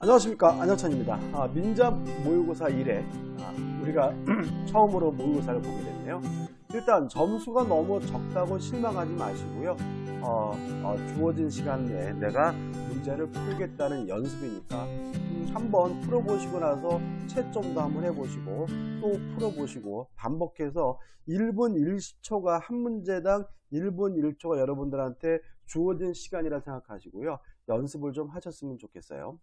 안녕하십니까, 안녕찬입니다. 민잡 모의고사 1회 우리가 처음으로 모의고사를 보게 됐네요. 일단 점수가 너무 적다고 실망하지 마시고요. 주어진 시간 내에 내가 문제를 풀겠다는 연습이니까 한번 풀어보시고 나서 채점도 한번 해보시고 또 풀어보시고 반복해서 1분 1초가 한 문제당 1분 1초가 여러분들한테 주어진 시간이라 생각하시고요. 연습을 좀 하셨으면 좋겠어요.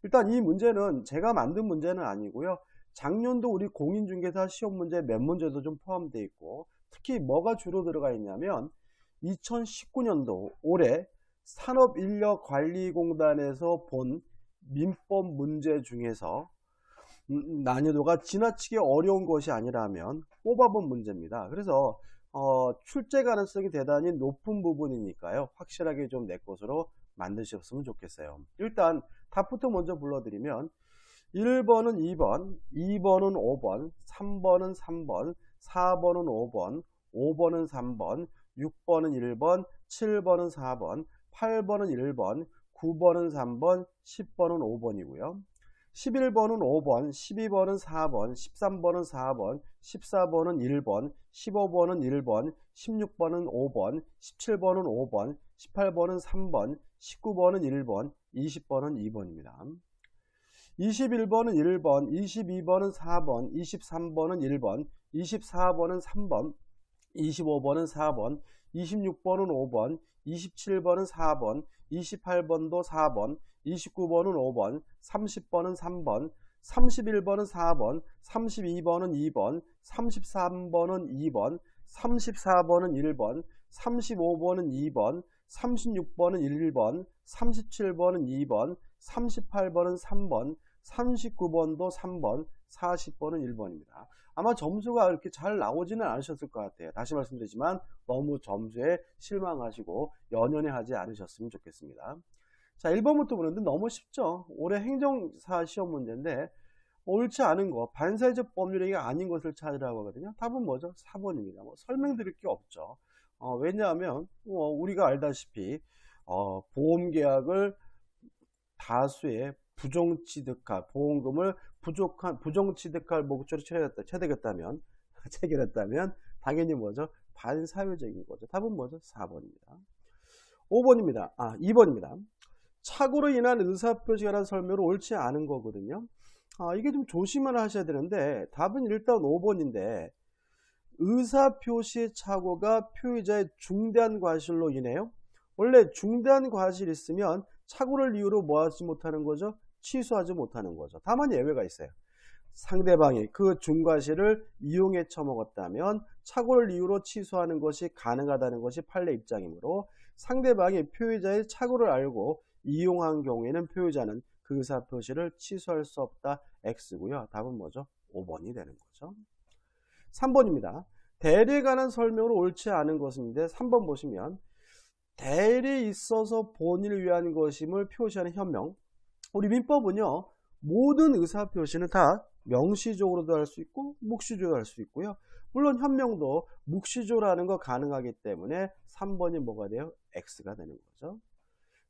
일단 이 문제는 제가 만든 문제는 아니고요. 작년도 우리 공인중개사 시험 문제 몇 문제도 좀 포함되어 있고, 특히 뭐가 주로 들어가 있냐면 2019년도 올해 산업인력관리공단에서 본 민법 문제 중에서 난이도가 지나치게 어려운 것이 아니라면 뽑아본 문제입니다. 그래서 출제 가능성이 대단히 높은 부분이니까요. 확실하게 좀 내 것으로 만드셨으면 좋겠어요. 일단 답부터 먼저 불러드리면 1번은 2번, 2번은 5번, 3번은 3번, 4번은 5번, 5번은 3번, 6번은 1번, 7번은 4번, 8번은 1번, 9번은 3번, 10번은 5번이고요. 11번은 5번, 12번은 4번, 13번은 4번, 14번은 1번, 15번은 1번, 16번은 5번, 17번은 5번, 18번은 3번, 19번은 1번, 20번은 2번입니다. 21번은 1번, 22번은 4번, 23번은 1번, 24번은 3번, 25번은 4번, 26번은 5번, 27번은 4번, 28번도 4번, 29번은 5번, 30번은 3번, 31번은 4번, 32번은 2번, 33번은 2번, 34번은 1번, 35번은 2번, 36번은 1번, 37번은 2번, 38번은 3번, 39번도 3번, 40번은 1번입니다. 아마 점수가 이렇게 잘 나오지는 않으셨을 것 같아요. 다시 말씀드리지만 너무 점수에 실망하시고 연연해 하지 않으셨으면 좋겠습니다. 자, 1번부터 보는데 너무 쉽죠. 올해 행정사 시험 문제인데 옳지 않은 거, 반사회적 법률행위가 아닌 것을 찾으라고 하거든요. 답은 뭐죠? 4번입니다. 뭐 설명드릴 게 없죠. 왜냐하면 우리가 알다시피 보험계약을 다수의 부정취득할, 보험금을 부정취득할 목적으로 체결했다면 당연히 뭐죠? 반사회적인 거죠. 답은 뭐죠? 4번입니다. 2번입니다. 착오로 인한 의사표시에 관한 설명으로 옳지 않은 거거든요. 이게 좀 조심을 하셔야 되는데 답은 일단 5번인데 의사표시의 착오가 표의자의 중대한 과실로 인해요. 원래 중대한 과실이 있으면 착오를 이유로 뭐 하지 못하는 거죠? 취소하지 못하는 거죠. 다만 예외가 있어요. 상대방이 그 중과실을 이용해 처먹었다면 착오를 이유로 취소하는 것이 가능하다는 것이 판례 입장이므로 상대방이 표의자의 착오를 알고 이용한 경우에는 표의자는 그 의사표시를 취소할 수 없다. X고요. 답은 뭐죠? 5번이 되는 거죠. 3번입니다. 대리에 관한 설명으로 옳지 않은 것인데 3번 보시면 대리에 있어서 본인을 위한 것임을 표시하는 현명. 우리 민법은요. 모든 의사표시는 다 명시적으로도 할 수 있고 묵시적으로 할 수 있고요. 물론 현명도 묵시적으로 거 가능하기 때문에 3번이 뭐가 돼요? X가 되는 거죠.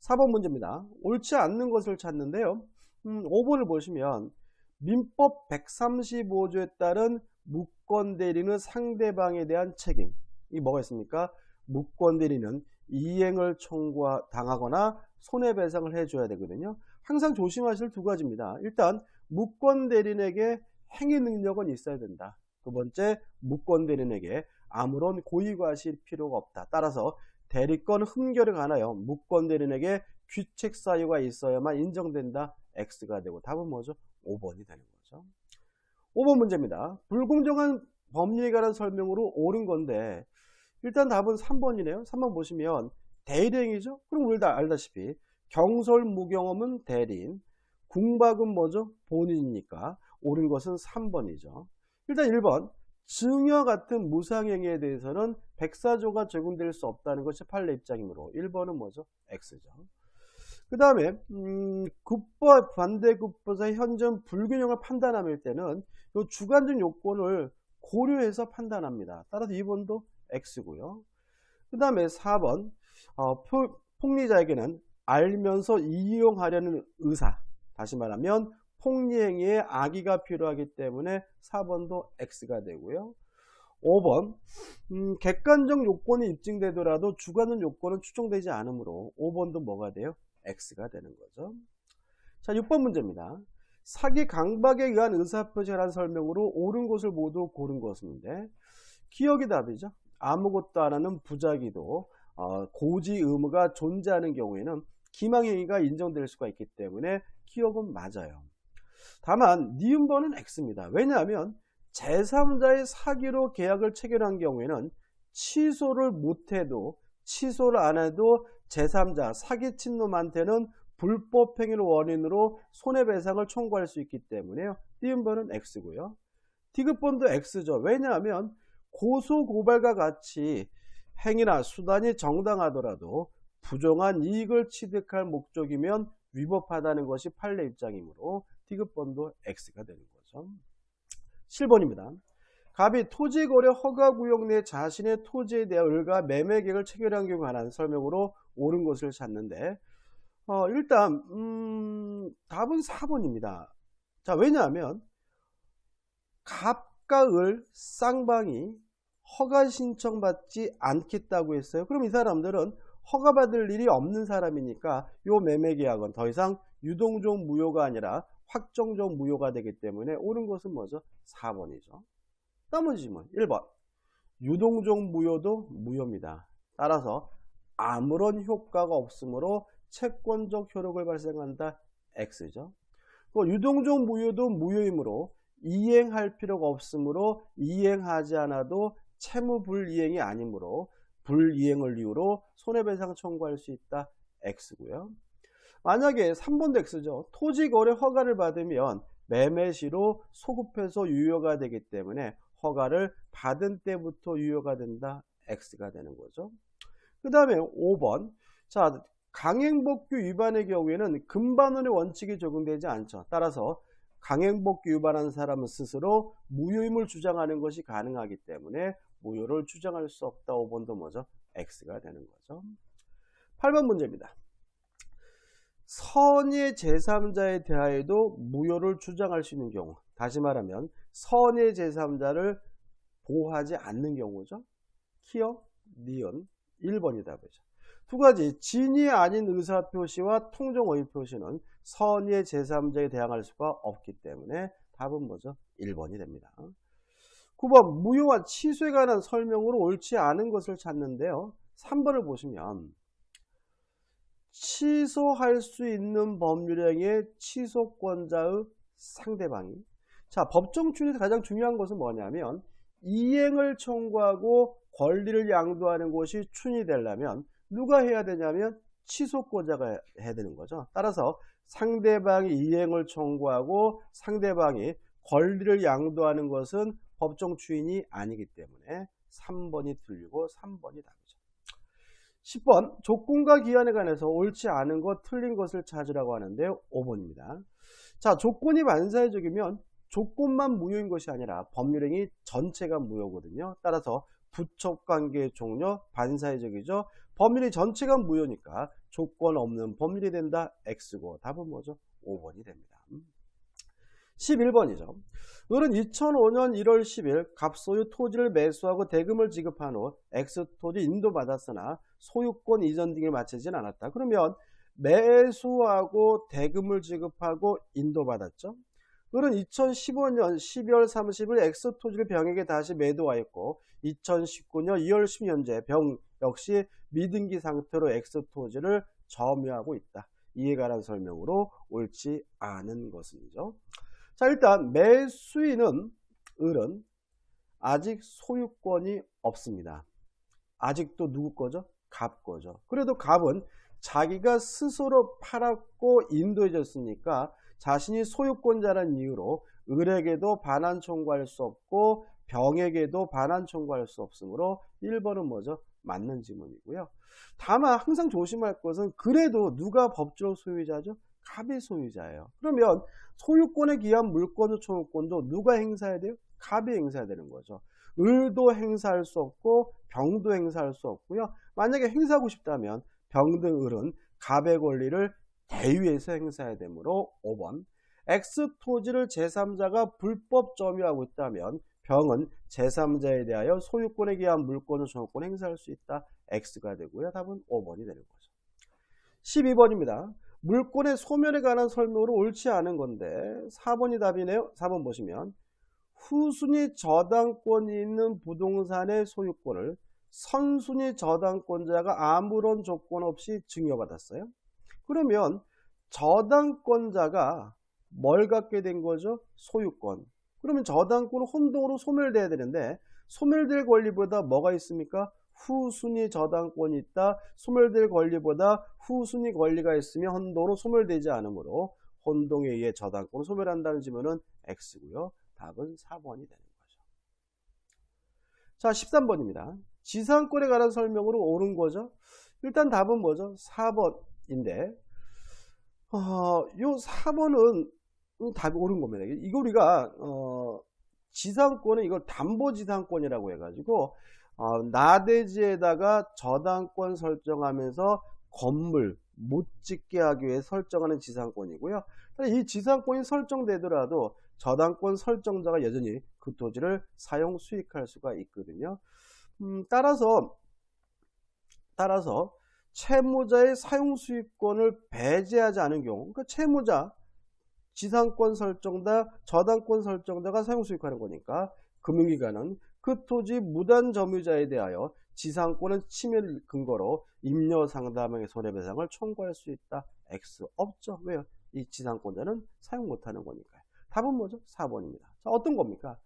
4번 문제입니다. 옳지 않는 것을 찾는데요. 5번을 보시면 민법 135조에 따른 무권대리는 상대방에 대한 책임. 이 뭐가 있습니까? 무권대리는 이행을 당하거나 손해배상을 해줘야 되거든요. 항상 조심하실 두 가지입니다. 일단 무권대리인에게 행위 능력은 있어야 된다. 두 번째, 무권대리인에게 아무런 고의과실 필요가 없다. 따라서 대리권 흠결에 관하여 무권대리인에게 귀책 사유가 있어야만 인정된다. X가 되고 답은 뭐죠? 5번이 되는 거죠. 5번 문제입니다. 불공정한 법리에 관한 설명으로 옳은 건데 일단 답은 3번이네요. 3번 보시면 대리행위죠. 그럼 우리 다 알다시피 경솔무경험은 대리인, 궁박은 뭐죠? 본인이니까 옳은 것은 3번이죠. 일단 1번 증여 같은 무상행위에 대해서는 백사조가 적용될 수 없다는 것이 판례 입장이므로 1번은 뭐죠? X죠. 그 다음에 국법 반대급부사의 현존 불균형을 판단할 때는 이 주관적 요건을 고려해서 판단합니다. 따라서 2번도 X고요. 그 다음에 4번 폭리자에게는 알면서 이용하려는 의사, 다시 말하면 폭리행위에 악의가 필요하기 때문에 4번도 X가 되고요. 5번 객관적 요건이 입증되더라도 주관적 요건은 추정되지 않으므로 5번도 뭐가 돼요? X가 되는 거죠. 자, 6번 문제입니다. 사기 강박에 의한 의사표시라는 설명으로 옳은 것을 모두 고른 것인데 기억이 답이죠. 아무것도 안 하는 부작위도 고지 의무가 존재하는 경우에는 기망행위가 인정될 수가 있기 때문에 기억은 맞아요. 다만 니은번은 X입니다. 왜냐하면 제3자의 사기로 계약을 체결한 경우에는 취소를 못해도 취소를 안 해도 제3자 사기친 놈한테는 불법행위를 원인으로 손해배상을 청구할 수 있기 때문에요. 니은번은 X고요. 디귿번도 X죠. 왜냐하면 고소고발과 같이 행위나 수단이 정당하더라도 부정한 이익을 취득할 목적이면 위법하다는 것이 판례 입장이므로 디귿번도 X가 되는 거죠. 7번입니다. 갑이 토지거래 허가구역 내 자신의 토지에 대한 을과 매매계획을 체결한 경우에 관한 설명으로 옳은 것을 찾는데 일단 답은 4번입니다. 자, 왜냐하면 갑과 을 쌍방이 허가 신청받지 않겠다고 했어요. 그럼 이 사람들은 허가받을 일이 없는 사람이니까 요 매매계약은 더 이상 유동적 무효가 아니라 확정적 무효가 되기 때문에 옳은 것은 뭐죠? 4번이죠. 나머지 질문 1번 유동적 무효도 무효입니다. 따라서 아무런 효과가 없으므로 채권적 효력을 발생한다. X죠. 유동적 무효도 무효이므로 이행할 필요가 없으므로 이행하지 않아도 채무 불이행이 아니므로 불이행을 이유로 손해배상 청구할 수 있다. X고요. 만약에 3번도 X죠. 토지거래 허가를 받으면 매매시로 소급해서 유효가 되기 때문에 허가를 받은 때부터 유효가 된다. X가 되는 거죠. 그 다음에 5번. 자, 강행법규 위반의 경우에는 금반원의 원칙이 적용되지 않죠. 따라서 강행법규 위반한 사람은 스스로 무효임을 주장하는 것이 가능하기 때문에 무효를 주장할 수 없다. 5번도 뭐죠? X가 되는 거죠. 8번 문제입니다. 선의 제3자에 대하여도 무효를 주장할 수 있는 경우, 다시 말하면 선의 제3자를 보호하지 않는 경우죠. 키어, 니은, 1번이 답이죠. 두 가지, 진이 아닌 의사표시와 통정의표시는 선의 제3자에 대항할 수가 없기 때문에 답은 뭐죠? 1번이 됩니다. 9번, 무효와 취소에 관한 설명으로 옳지 않은 것을 찾는데요. 3번을 보시면 취소할 수 있는 법률행위의 취소권자의 상대방이, 자, 법정 추인에서 가장 중요한 것은 뭐냐면 이행을 청구하고 권리를 양도하는 것이 추인이 되려면 누가 해야 되냐면 취소권자가 해야 되는 거죠. 따라서 상대방이 이행을 청구하고 상대방이 권리를 양도하는 것은 법정 추인이 아니기 때문에 3번이 틀리고 3번이 답이죠. 10번 조건과 기한에 관해서 옳지 않은 것, 틀린 것을 찾으라고 하는데요. 5번입니다. 자, 조건이 반사회적이면 조건만 무효인 것이 아니라 법률행위 전체가 무효거든요. 따라서 부척관계의 종료 반사회적이죠. 법률이 전체가 무효니까 조건 없는 법률이 된다. X고 답은 뭐죠? 5번이 됩니다. 11번이죠. 을은 2005년 1월 10일 갑소유 토지를 매수하고 대금을 지급한 후 X토지 인도받았으나 소유권 이전 등을 마치진 않았다. 그러면 매수하고 대금을 지급하고 인도받았죠. 을은 2015년 12월 30일 X토지를 병에게 다시 매도하였고 2019년 2월 10년째 병 역시 미등기 상태로 X토지를 점유하고 있다. 이에 관한 설명으로 옳지 않은 것이죠. 자, 일단 매수인은 을은 아직 소유권이 없습니다. 아직도 누구 거죠? 갑 거죠. 그래도 갑은 자기가 스스로 팔았고 인도해줬으니까 자신이 소유권자라는 이유로 을에게도 반환 청구할 수 없고 병에게도 반환 청구할 수 없으므로 1번은 뭐죠? 맞는 지문이고요. 다만 항상 조심할 것은 그래도 누가 법적 소유자죠? 갑이 소유자예요. 그러면 소유권에 기한 물권의 소유권도 누가 행사해야 돼요? 갑이 행사해야 되는 거죠. 을도 행사할 수 없고 병도 행사할 수 없고요. 만약에 행사하고 싶다면 병 등 을은 갑의 권리를 대위에서 행사해야 되므로 5번. X 토지를 제3자가 불법 점유하고 있다면 병은 제3자에 대하여 소유권에 기한 물권을 소유권 행사할 수 있다. X가 되고요. 답은 5번이 되는 거죠. 12번입니다. 물권의 소멸에 관한 설명으로 옳지 않은 건데 4번이 답이네요. 4번 보시면 후순위 저당권이 있는 부동산의 소유권을 선순위 저당권자가 아무런 조건 없이 증여받았어요. 그러면 저당권자가 뭘 갖게 된 거죠? 소유권. 그러면 저당권은 혼동으로 소멸돼야 되는데 소멸될 권리보다 뭐가 있습니까? 후순위 저당권이 있다. 소멸될 권리보다 후순위 권리가 있으면 혼동으로 소멸되지 않으므로 혼동에 의해 저당권을 소멸한다는 지문은 X고요. 답은 4번이 되는 거죠. 자, 13번입니다. 지상권에 관한 설명으로 옳은 거죠. 일단 답은 뭐죠? 4번인데 요 4번은 답이 옳은 겁니다. 이거 우리가 지상권은 이걸 담보지상권이라고 해가지고 나대지에다가 저당권 설정하면서 건물 못 짓게 하기 위해 설정하는 지상권이고요. 이 지상권이 설정되더라도 저당권 설정자가 여전히 그 토지를 사용 수익할 수가 있거든요. 따라서 채무자의 사용 수익권을 배제하지 않은 경우, 그러니까 채무자, 지상권 설정자, 저당권 설정자가 사용 수익하는 거니까 금융기관은 그 토지 무단 점유자에 대하여 지상권은 침해를 근거로 임료 상담의 손해배상을 청구할 수 있다. X 없죠. 왜요? 이 지상권자는 사용 못하는 거니까요. 답은 뭐죠? 4번입니다. 자, 어떤 겁니까?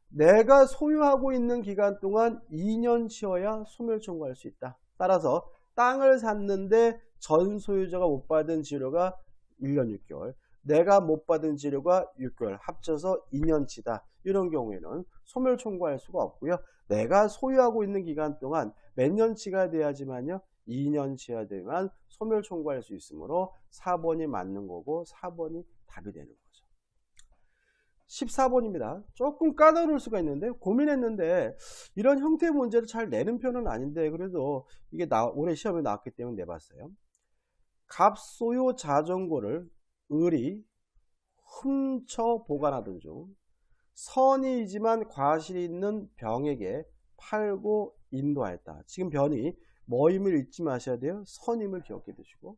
내가 소유하고 있는 기간 동안 2년치여야 소멸 청구할 수 있다. 따라서 땅을 샀는데 전 소유자가 못 받은 지료가 1년 6개월, 내가 못 받은 지료가 6개월, 합쳐서 2년치다. 이런 경우에는 소멸 청구할 수가 없고요. 내가 소유하고 있는 기간 동안 몇 년치가 돼야지만요, 2년치가 되면 소멸 청구할 수 있으므로 4번이 맞는 거고 4번이 답이 되는 거죠. 14번입니다. 조금 까다로울 수가 있는데 고민했는데 이런 형태의 문제를 잘 내는 편은 아닌데 그래도 이게 올해 시험에 나왔기 때문에 내봤어요. 갑소유 자전거를 을이 훔쳐 보관하던 중 선의이지만 과실이 있는 병에게 팔고 인도하였다. 지금 병이 뭐임을 잊지 마셔야 돼요. 선임을 기억해 두시고,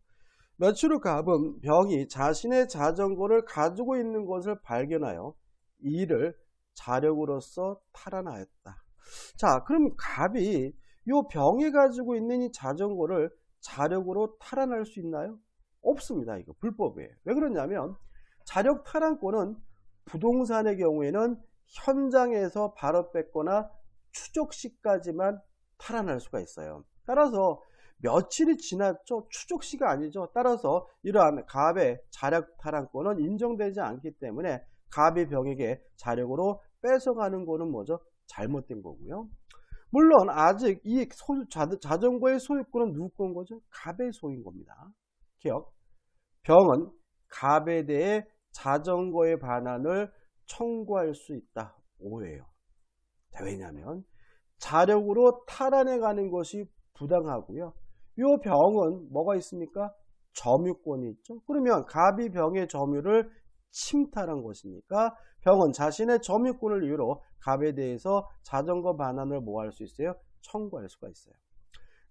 며칠 후 갑은 병이 자신의 자전거를 가지고 있는 것을 발견하여 이를 자력으로서 탈환하였다. 자, 그럼 갑이 요 병이 가지고 있는 이 자전거를 자력으로 탈환할 수 있나요? 없습니다. 이거 불법이에요. 왜 그러냐면 자력 탈환권은 부동산의 경우에는 현장에서 바로 뺏거나 추적 시까지만 탈환할 수가 있어요. 따라서 며칠이 지났죠? 추적 시가 아니죠. 따라서 이러한 갑의 자력 탈환권은 인정되지 않기 때문에 갑이 병에게 자력으로 뺏어가는 거는 뭐죠? 잘못된 거고요. 물론 아직 이 자전거의 소유권은 누구 건 거죠? 갑의 소유인 겁니다. 기억. 병은 갑에 대해 자전거의 반환을 청구할 수 있다. 오해예요. 왜냐하면 자력으로 탈환해 가는 것이 부당하고요. 이 병은 뭐가 있습니까? 점유권이 있죠. 그러면 갑이 병의 점유를 침탈한 것이니까 병은 자신의 점유권을 이유로 갑에 대해서 자전거 반환을 뭐 할 수 있어요? 청구할 수가 있어요.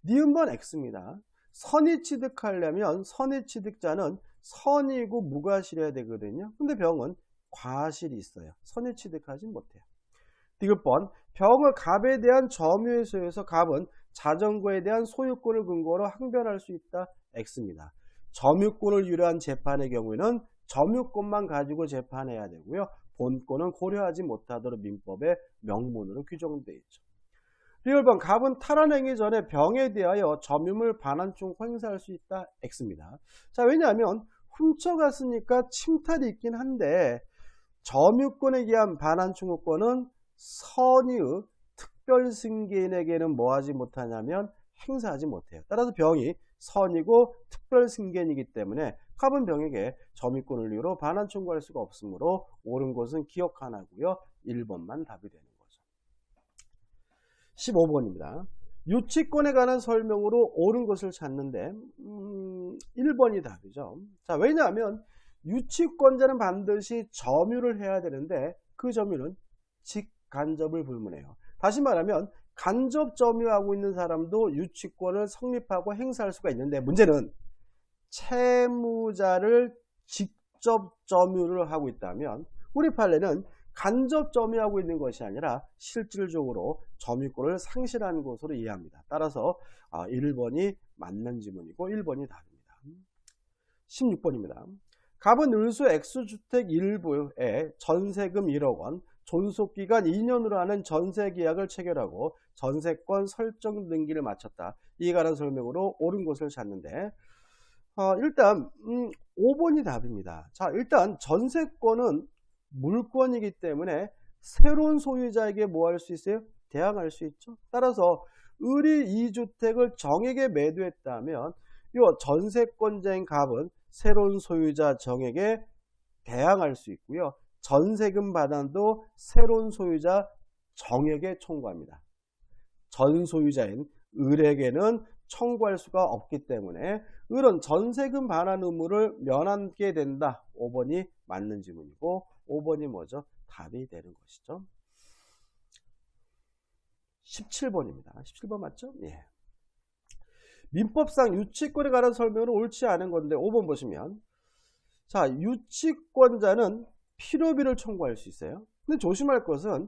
니은번 X입니다. 선의 취득하려면 선의 취득자는 선이고 무과실해야 되거든요. 근데 병은 과실이 있어요. 선의 취득하지 못해요. 디귿번 병을 갑에 대한 점유에 소유해서 갑은 자전거에 대한 소유권을 근거로 항변할 수 있다. X입니다. 점유권을 유래한 재판의 경우에는 점유권만 가지고 재판해야 되고요. 본권은 고려하지 못하도록 민법의 명문으로 규정되어 있죠. 리을번 갑은 탈환행위 전에 병에 대하여 점유물 반환 청구 행사할 수 있다. X입니다. 자, 왜냐하면 훔쳐갔으니까 침탈이 있긴 한데 점유권에 의한 반환 청구권은 선의의 특별 승계인에게는 뭐 하지 못하냐면 행사하지 못해요. 따라서 병이 선이고 특별 승계인이기 때문에 갑은 병에게 점유권을 이유로 반환 청구할 수가 없으므로 옳은 것은 기억 하나고요. 1번만 답이 되는 거죠. 15번입니다. 유치권에 관한 설명으로 옳은 것을 찾는데 1번이 답이죠. 자, 왜냐하면 유치권자는 반드시 점유를 해야 되는데 그 점유는 직간접을 불문해요. 다시 말하면 간접 점유하고 있는 사람도 유치권을 성립하고 행사할 수가 있는데 문제는 채무자를 직접 점유를 하고 있다면 우리 판례는 간접 점유하고 있는 것이 아니라 실질적으로 점유권을 상실하는 것으로 이해합니다. 따라서 1번이 맞는 지문이고 1번이 답입니다. 16번입니다. 갑은 을수 X주택 일부에 전세금 1억 원, 존속기간 2년으로 하는 전세계약을 체결하고 전세권 설정 등기를 마쳤다. 이에 관한 설명으로 옳은 것을 찾는데 일단 5번이 답입니다. 자, 일단 전세권은 물권이기 때문에 새로운 소유자에게 뭐 할 수 있어요? 대항할 수 있죠. 따라서 을이 2주택을 정에게 매도했다면 이 전세권자인 갑은 새로운 소유자 정에게 대항할 수 있고요. 전세금 반환도 새로운 소유자 정에게 청구합니다. 전 소유자인 을에게는 청구할 수가 없기 때문에 을은 전세금 반환 의무를 면하게 된다. 5번이 맞는 지문이고 5번이 뭐죠? 답이 되는 것이죠. 17번입니다. 17번 맞죠? 예. 민법상 유치권에 관한 설명은 옳지 않은 건데 5번 보시면 자, 유치권자는 필요비를 청구할 수 있어요. 근데 조심할 것은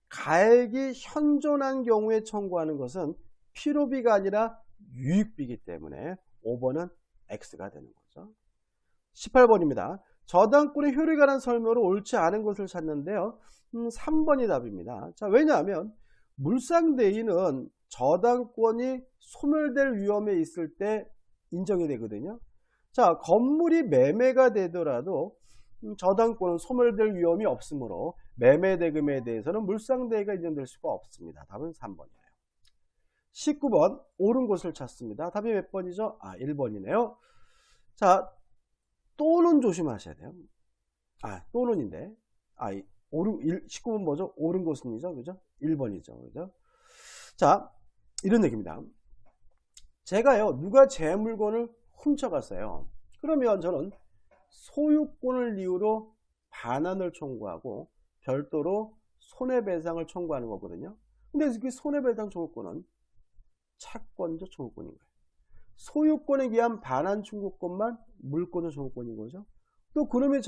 가액이 현존한 경우에 청구하는 것은 필요비가 아니라 유익비이기 때문에 5번은 X가 되는 거죠. 18번입니다. 저당권의 효력에 관한 설명으로 옳지 않은 것을 찾는데요. 3번이 답입니다. 자, 왜냐하면 물상대인은 저당권이 소멸될 위험에 있을 때 인정이 되거든요. 자, 건물이 매매가 되더라도 저당권은 소멸될 위험이 없으므로 매매대금에 대해서는 물상대위가 인정될 수가 없습니다. 답은 3번이에요. 19번 옳은 것을 찾습니다. 답이 몇 번이죠? 1번이네요. 자, 또는 조심하셔야 돼요. 또는인데 19번 뭐죠? 옳은 것은이죠. 그죠? 1번이죠. 그죠? 자, 이런 얘기입니다. 제가요, 누가 제 물건을 훔쳐갔어요. 그러면 저는 소유권을 이유로 반환을 청구하고 별도로 손해배상을 청구하는 거거든요. 근데 그 손해배상 청구권은 채권적 청구권인 거예요. 소유권에 의한 반환 청구권만 물권적 청구권인 거죠. 또 그놈이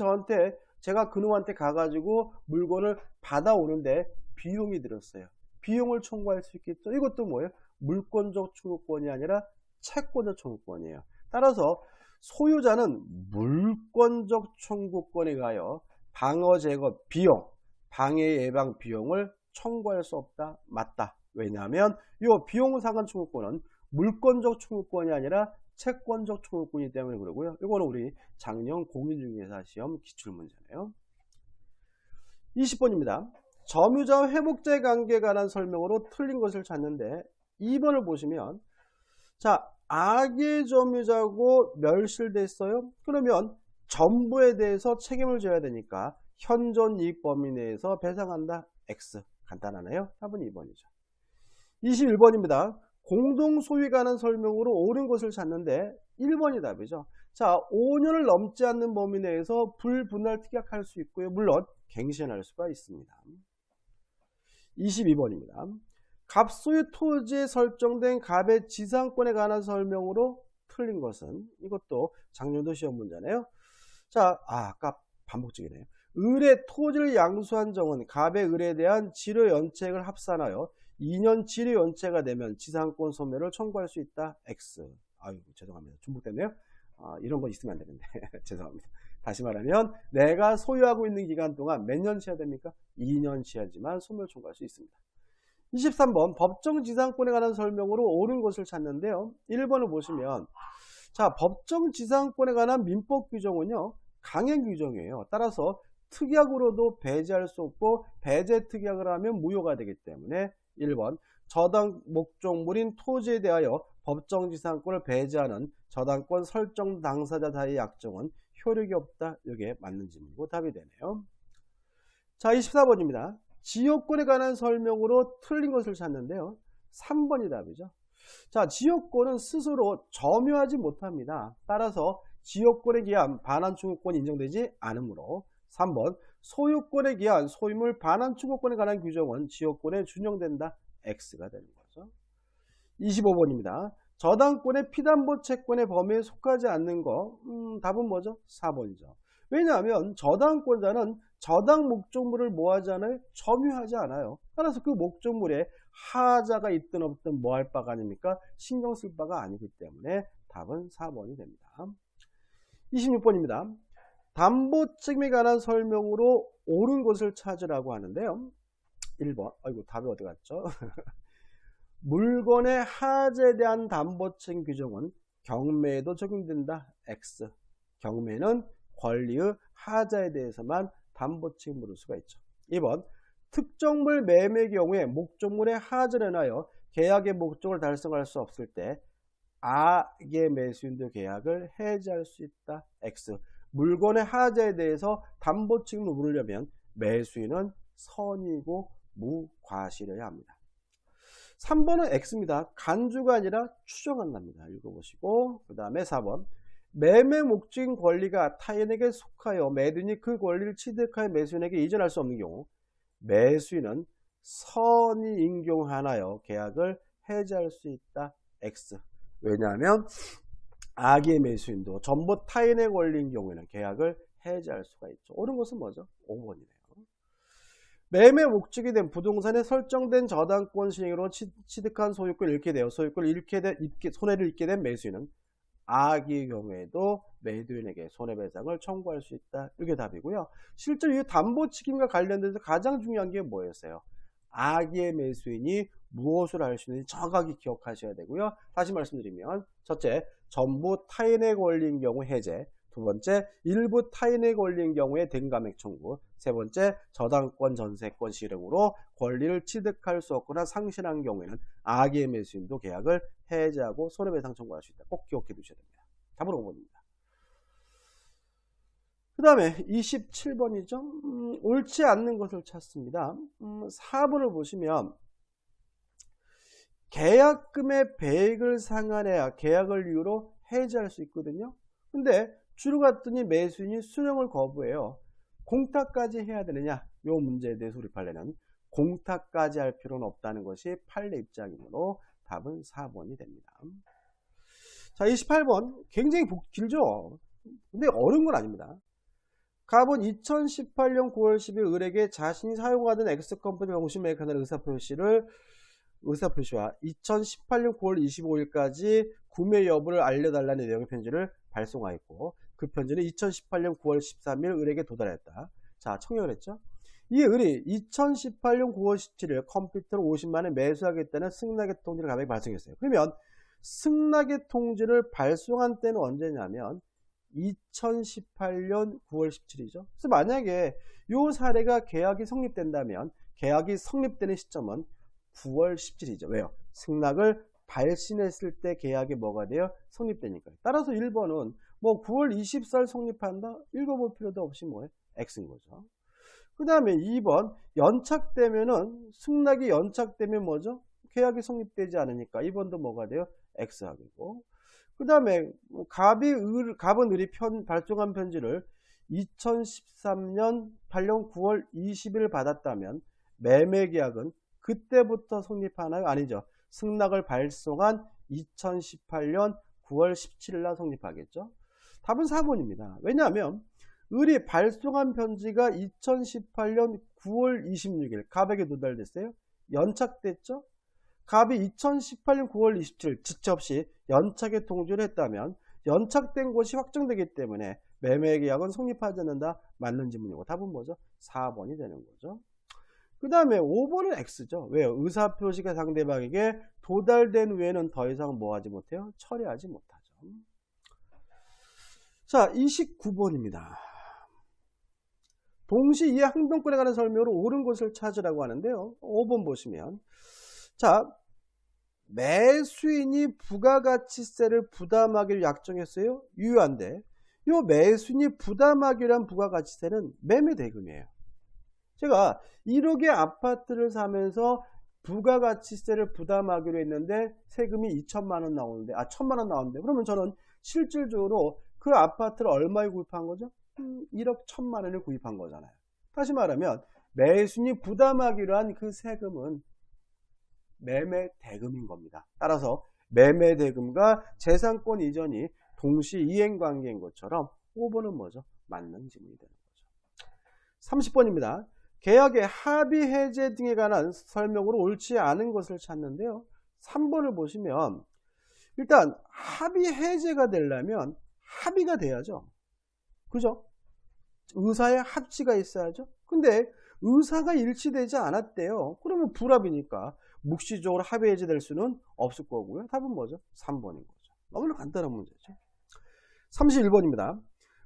제가 그놈한테 가가지고 물건을 받아오는데 비용이 들었어요. 비용을 청구할 수 있겠죠. 이것도 뭐예요? 물권적 청구권이 아니라 채권적 청구권이에요. 따라서 소유자는 물권적 청구권에 가여 방어 제거 비용, 방해 예방 비용을 청구할 수 없다. 맞다. 왜냐하면 이 비용 상환 청구권은 물권적 청구권이 아니라 채권적 청구권이기 때문에 그러고요. 이거는 우리 작년 공인중개사 시험 기출문제네요. 20번입니다. 점유자와 회복자의 관계에 관한 설명으로 틀린 것을 찾는데 2번을 보시면 자, 악의 점유자고 멸실됐어요. 그러면 전부에 대해서 책임을 져야 되니까 현존 이익 범위 내에서 배상한다. X. 간단하네요. 답은 2번이죠. 21번입니다. 공동소유에 관한 설명으로 옳은 것을 찾는데 1번이 답이죠. 자, 5년을 넘지 않는 범위 내에서 불분할 특약할 수 있고요. 물론 갱신할 수가 있습니다. 22번입니다. 갑소유 토지에 설정된 갑의 지상권에 관한 설명으로 틀린 것은 이것도 작년도 시험 문제네요. 자, 아까 반복적이네요. 을의 토지를 양수한 정은 갑의 을에 대한 지료 연체액을 합산하여 2년 지료 연체가 되면 지상권 소멸을 청구할 수 있다. X. 아유, 죄송합니다. 중복됐네요. 이런 거 있으면 안 되는데 죄송합니다. 다시 말하면 내가 소유하고 있는 기간 동안 몇 년 취해야 됩니까? 2년 취하지만 소멸 청구할 수 있습니다. 23번 법정 지상권에 관한 설명으로 옳은 것을 찾는데요. 1번을 보시면 자, 법정 지상권에 관한 민법 규정은요. 강행 규정이에요. 따라서 특약으로도 배제할 수 없고 배제 특약을 하면 무효가 되기 때문에 1번 저당 목적물인 토지에 대하여 법정 지상권을 배제하는 저당권 설정 당사자 사이의 약정은 효력이 없다. 이게 맞는 질문이고 답이 되네요. 자, 24번입니다. 지역권에 관한 설명으로 틀린 것을 찾는데요. 3번이 답이죠. 자, 지역권은 스스로 점유하지 못합니다. 따라서 지역권에 기한 반환충고권이 인정되지 않으므로 3번 소유권에 기한 소유물 반환충고권에 관한 규정은 지역권에 준용된다. X가 되는 거죠. 25번입니다. 저당권의 피담보 채권의 범위에 속하지 않는 거, 답은 뭐죠? 4번이죠. 왜냐하면 저당권자는 저당 목적물을 뭐 하지 않아요? 점유하지 않아요. 따라서 그 목적물에 하자가 있든 없든 뭐 할 바가 아닙니까? 신경 쓸 바가 아니기 때문에 답은 4번이 됩니다. 26번입니다. 담보 책임에 관한 설명으로 옳은 것을 찾으라고 하는데요. 1번, 아이고 답이 어디 갔죠? 물건의 하자에 대한 담보 책임 규정은 경매에도 적용된다. X. 경매는 권리의 하자에 대해서만 담보 책임을 물을 수가 있죠. 2번. 특정물 매매의 경우에 목적물의 하자를 인하여 계약의 목적을 달성할 수 없을 때 악의 매수인도 계약을 해지할 수 있다. X. 물건의 하자에 대해서 담보 책임을 물으려면 매수인은 선이고 무과실해야 합니다. 3번은 X입니다. 간주가 아니라 추정한답니다. 읽어보시고 그 다음에 4번 매매 목적인 권리가 타인에게 속하여 매도인이 그 권리를 취득하여 매수인에게 이전할 수 없는 경우 매수인은 선이 인용하나요 계약을 해지할 수 있다. X. 왜냐하면 악의 매수인도 전부 타인의 권리인 경우에는 계약을 해지할 수가 있죠. 옳은 것은 뭐죠? 5번이네요. 매매 목적이 된 부동산에 설정된 저당권 시행으로 취득한 소유권을 잃게 되어 소유권을 손해를 입게 된 매수인은 악의 경우에도 매도인에게 손해배상을 청구할 수 있다. 이게 답이고요. 실제로 이 담보 책임과 관련돼서 가장 중요한 게 뭐였어요? 악의 매수인이 무엇을 할 수 있는지 정확하게 기억하셔야 되고요. 다시 말씀드리면 첫째, 전부 타인의 권리인 경우 해제, 두 번째, 일부 타인의 권리인 경우에 된감액 청구, 세 번째, 저당권 전세권 실행으로 권리를 취득할 수 없거나 상실한 경우에는 악의 매수인도 계약을 해지하고 손해배상 청구할 수 있다. 꼭 기억해 두셔야 됩니다. 답은 5번입니다. 그 다음에 27번이죠. 옳지 않는 것을 찾습니다. 4번을 보시면 계약금의 배액을 상환해야 계약을 이유로 해지할 수 있거든요. 근데 주로 갔더니 매수인이 수령을 거부해요. 공탁까지 해야 되느냐? 이 문제에 대해서 우리 판례는 공탁까지 할 필요는 없다는 것이 판례 입장이므로 답은 4번이 됩니다. 자, 28번 굉장히 길죠? 근데 어려운 건 아닙니다. 갑은 2018년 9월 10일 을에게 자신이 사용하던 X컴퍼니 공식 매입하는 의사표시와 2018년 9월 25일까지 구매 여부를 알려달라는 내용의 편지를 발송하였고 그 편지는 2018년 9월 13일 을에게 도달했다. 자, 청약을 했죠. 이 을이 2018년 9월 17일 컴퓨터를 50만원에 매수하겠다는 승낙의 통지를 갑에게 발송했어요. 그러면 승낙의 통지를 발송한 때는 언제냐면 2018년 9월 17일이죠. 그래서 만약에 이 사례가 계약이 성립된다면 계약이 성립되는 시점은 9월 17일이죠. 왜요? 승낙을 발신했을 때 계약이 뭐가 돼요? 성립되니까요. 따라서 1번은 뭐 9월 24일 성립한다? 읽어볼 필요도 없이 뭐예요? X인 거죠. 그 다음에 2번 연착되면은 승낙이 연착되면 뭐죠? 계약이 성립되지 않으니까 2번도 뭐가 돼요? X하고. 그 다음에 갑은 을이 발송한 편지를 2013년 8년 9월 20일 받았다면 매매계약은 그때부터 성립하나요? 아니죠. 승낙을 발송한 2018년 9월 17일 날 성립하겠죠. 답은 4번입니다. 왜냐하면 을이 발송한 편지가 2018년 9월 26일 갑에게 도달됐어요. 연착됐죠. 갑이 2018년 9월 27일 지체 연착의 통지를 했다면 연착된 것이 확정되기 때문에 매매계약은 성립하지 않는다. 맞는 질문이고 답은 뭐죠? 4번이 되는 거죠. 그 다음에 5번은 X죠. 왜요? 의사표시가 상대방에게 도달된 후에는 더 이상 뭐하지 못해요? 처리하지 못하죠. 자, 29번입니다. 동시이해 항변권에 관한 설명으로 옳은 것을 찾으라고 하는데요. 5번 보시면 자, 매수인이 부가가치세를 부담하기를 약정했어요. 유효한데 이 매수인이 부담하기로 한 부가가치세는 매매대금이에요. 제가 1억의 아파트를 사면서 부가가치세를 부담하기로 했는데 세금이 2천만 원 나오는데 1천만 원 나오는데 그러면 저는 실질적으로 그 아파트를 얼마에 구입한 거죠? 1억 1천만 원을 구입한 거잖아요. 다시 말하면 매수인이 부담하기로 한 그 세금은 매매 대금인 겁니다. 따라서 매매 대금과 재산권 이전이 동시 이행 관계인 것처럼 5번은 뭐죠? 맞는 지문이 되는 거죠. 30번입니다. 계약의 합의 해제 등에 관한 설명으로 옳지 않은 것을 찾는데요. 3번을 보시면 일단 합의 해제가 되려면 합의가 돼야죠. 그죠? 의사의 합치가 있어야죠. 근데 의사가 일치되지 않았대요. 그러면 불합이니까 묵시적으로 합의 해제될 수는 없을 거고요. 답은 뭐죠? 3번인 거죠. 너무나 간단한 문제죠. 31번입니다.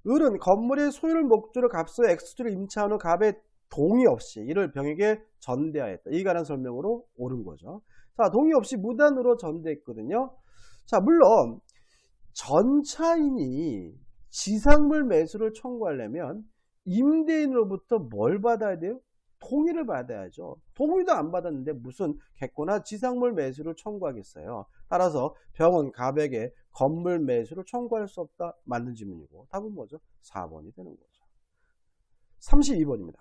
을은 건물의 소유를 목적으로 값의 X주를 임차한 후 갑의 동의 없이 이를 병에게 전대하였다. 이에 관한 설명으로 옳은 거죠. 자, 동의 없이 무단으로 전대했거든요. 자, 물론 전차인이 지상물 매수를 청구하려면 임대인으로부터 뭘 받아야 돼요? 동의를 받아야죠. 동의도 안 받았는데 무슨 개코나 지상물 매수를 청구하겠어요. 따라서 병은 갑에게 건물 매수를 청구할 수 없다. 맞는 질문이고 답은 뭐죠? 4번이 되는 거죠. 32번입니다.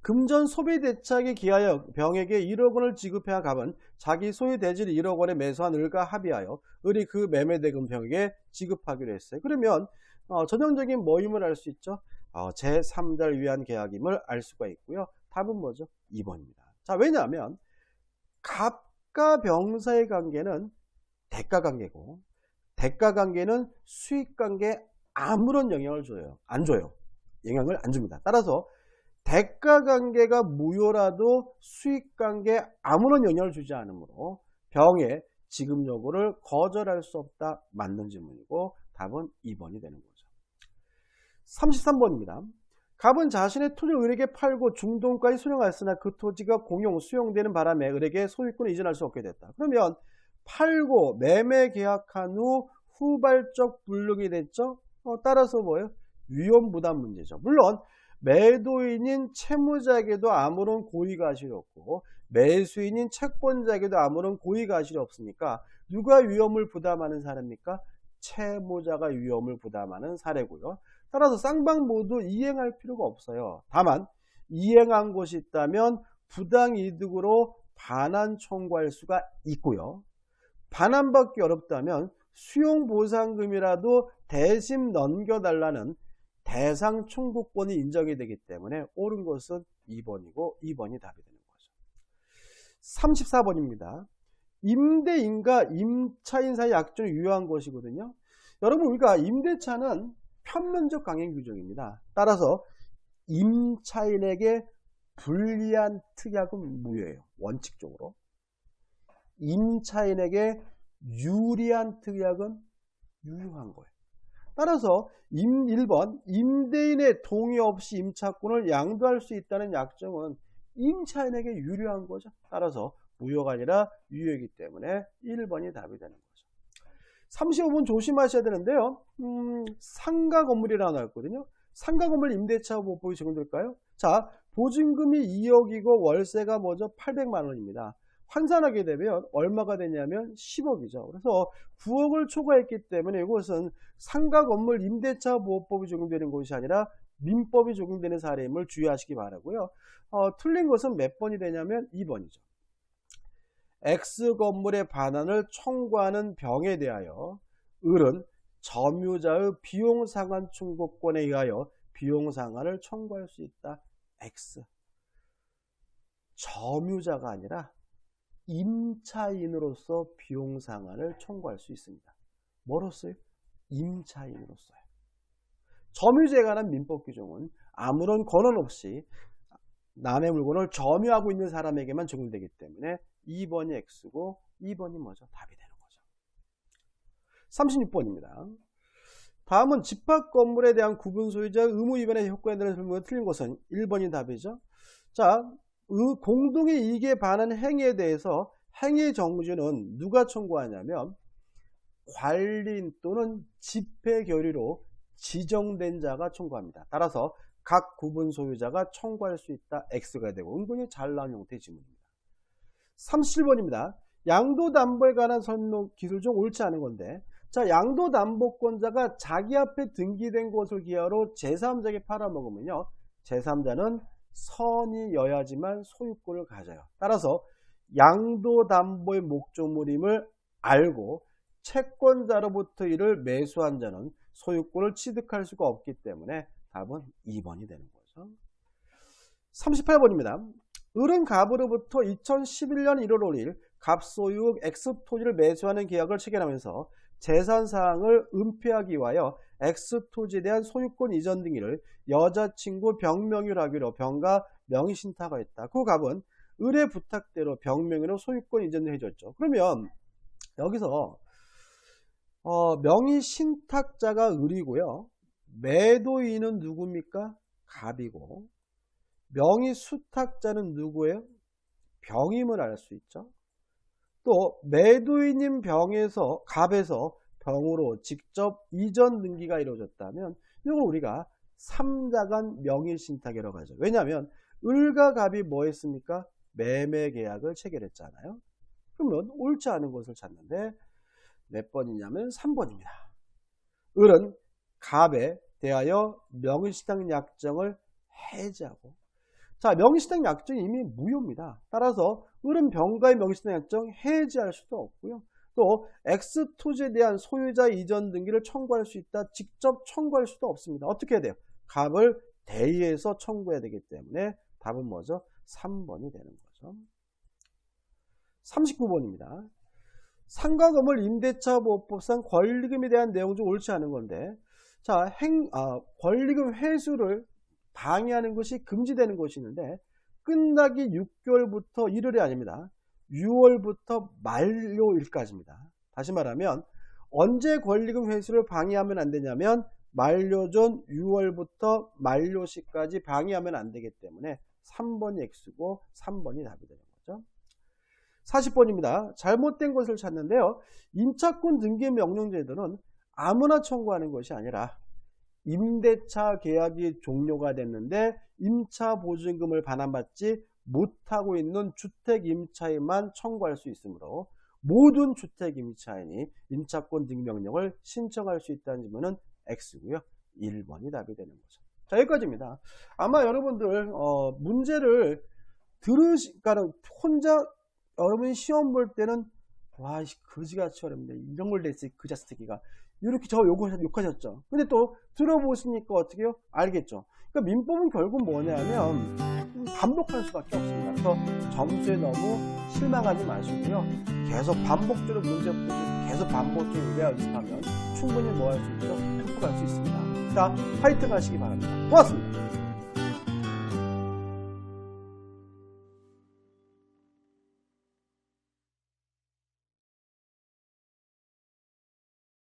금전 소비대차에 기하여 병에게 1억 원을 지급해야 갑은 자기 소유 대지를 1억 원에 매수한 을과 합의하여 을이 그 매매대금 병에게 지급하기로 했어요. 그러면 전형적인 뭐임을 알 수 있죠? 제3자를 위한 계약임을 알 수가 있고요. 답은 뭐죠? 2번입니다. 자, 왜냐하면 갑과 병사의 관계는 대가관계고 대가관계는 수익관계에 아무런 영향을 줘요. 안 줘요. 영향을 안 줍니다. 따라서 대가관계가 무효라도 수익관계에 아무런 영향을 주지 않으므로 병의 지급 요구를 거절할 수 없다. 맞는 질문이고 답은 2번이 되는 거죠. 33번입니다. 갑은 자신의 토지를 을에게 팔고 중동까지 수령하였으나 그 토지가 공용 수용되는 바람에 을에게 소유권을 이전할 수 없게 됐다. 그러면 팔고 매매 계약한 후 후발적 불능이 됐죠. 따라서 뭐예요? 위험부담 문제죠. 물론 매도인인 채무자에게도 아무런 고의가실이 없고 매수인인 채권자에게도 아무런 고의가실이 없으니까 누가 위험을 부담하는 사례입니까? 채무자가 위험을 부담하는 사례고요. 따라서 쌍방 모두 이행할 필요가 없어요. 다만 이행한 것이 있다면 부당이득으로 반환 청구할 수가 있고요. 반환받기 어렵다면 수용보상금이라도 대신 넘겨달라는 대상 청구권이 인정이 되기 때문에 옳은 것은 2번이고 2번이 답이 되는 거죠. 34번입니다. 임대인과 임차인 사이 약정이 유효한 것이거든요. 여러분 우리가 임대차는 편면적 강행 규정입니다. 따라서 임차인에게 불리한 특약은 무효예요. 원칙적으로. 임차인에게 유리한 특약은 유효한 거예요. 따라서 1번 임대인의 동의 없이 임차권을 양도할 수 있다는 약정은 임차인에게 유리한 거죠. 따라서 무효가 아니라 유효이기 때문에 1번이 답이 되는 거죠. 35번 조심하셔야 되는데요. 상가 건물이라고 나왔거든요. 상가 건물 임대차 보호법이 적용될까요? 자, 보증금이 2억이고 월세가 뭐죠? 800만 원입니다. 환산하게 되면 얼마가 되냐면 10억이죠. 그래서 9억을 초과했기 때문에 이것은 상가 건물 임대차 보호법이 적용되는 것이 아니라 민법이 적용되는 사례임을 주의하시기 바라고요. 틀린 것은 몇 번이 되냐면 2번이죠. X 건물의 반환을 청구하는 병에 대하여 을은 점유자의 비용상환 청구권에 의하여 비용상환을 청구할 수 있다. X. 점유자가 아니라 임차인으로서 비용상환을 청구할 수 있습니다. 뭐로서요? 임차인으로서요. 점유제에 관한 민법 규정은 아무런 권한 없이 남의 물건을 점유하고 있는 사람에게만 적용되기 때문에 2번이 X고 2번이 뭐죠? 답이 되는 거죠. 36번입니다. 다음은 집합 건물에 대한 구분 소유자 의무 위반의 효과에 대한 설명을 틀린 것은 1번이 답이죠. 자, 공동의 이익에 반한 행위에 대해서 행위 정지는 누가 청구하냐면 관리인 또는 집회 결의로 지정된 자가 청구합니다. 따라서 각 구분 소유자가 청구할 수 있다. X가 되고 은근히 잘 나온 형태의 지문입니다. 37번입니다. 양도담보에 관한 설명 기술 중 옳지 않은 건데, 자, 양도담보권자가 자기 앞에 등기된 것을 기하로 제3자에게 팔아먹으면요, 제3자는 선의여야지만 소유권을 가져요. 따라서 양도담보의 목적물임을 알고 채권자로부터 이를 매수한 자는 소유권을 취득할 수가 없기 때문에 답은 2번이 되는 거죠. 38번입니다. 을은 갑으로부터 2011년 1월 5일 갑소유의 X토지를 매수하는 계약을 체결하면서 재산사항을 은폐하기 위하여 X토지에 대한 소유권 이전 등기를 여자친구 병명의로 하기로 병가 명의신탁을 했다. 그 갑은 을의 부탁대로 병명의로 소유권 이전을 해줬죠. 그러면 여기서 명의신탁자가 을이고요. 매도인은 누굽니까? 갑이고, 명의수탁자는 누구예요? 병임을 알 수 있죠. 또 매도인인 갑에서 병으로 직접 이전 등기가 이루어졌다면 이걸 우리가 3자간 명의신탁이라고 하죠. 왜냐하면 을과 갑이 뭐 했습니까? 매매 계약을 체결했잖아요. 그러면 옳지 않은 것을 찾는데 몇 번이냐면 3번입니다. 을은 갑에 대하여 명의신탁 약정을 해지하고, 자, 명의신탁 약정이 이미 무효입니다. 따라서 을은 병가의 명의신탁 약정 해지할 수도 없고요. 또 X토지에 대한 소유자 이전 등기를 청구할 수 있다. 직접 청구할 수도 없습니다. 어떻게 해야 돼요? 갑을 대의해서 청구해야 되기 때문에 답은 뭐죠? 3번이 되는 거죠. 39번입니다. 상가 건물 임대차 보호법상 권리금에 대한 내용 중 옳지 않은 건데, 자, 권리금 회수를 방해하는 것이 금지되는 것이 있는데, 끝나기 6개월부터 1월이 아닙니다. 6월부터 만료일까지입니다. 다시 말하면 언제 권리금 회수를 방해하면 안 되냐면 만료 전 6월부터 만료시까지 방해하면 안 되기 때문에 3번이 X고 3번이 답이 되는 거죠. 40번입니다. 잘못된 것을 찾는데요. 임차권 등기 명령 제도는 아무나 청구하는 것이 아니라 임대차 계약이 종료가 됐는데 임차 보증금을 반환받지 못하고 있는 주택 임차인만 청구할 수 있으므로 모든 주택 임차인이 임차권 등기 명령을 신청할 수 있다는 질문은 X고요. 1번이 답이 되는 거죠. 자, 여기까지입니다. 아마 여러분들 문제를 그러니까 혼자 여러분이 시험 볼 때는 와, 거지같이 어렵네. 이런 걸 냈지, 그 자스새끼가. 이렇게 저 욕하셨죠. 근데 또 들어보시니까 어떻게 해요? 알겠죠. 그러니까 민법은 결국 뭐냐면 반복할 수밖에 없습니다. 그래서 점수에 너무 실망하지 마시고요. 계속 반복적으로 문제 풀고 계속 반복적으로 외워 연습하면 충분히 뭐 할 수 있죠? 극복할 수 있습니다. 자, 파이팅 하시기 바랍니다. 고맙습니다.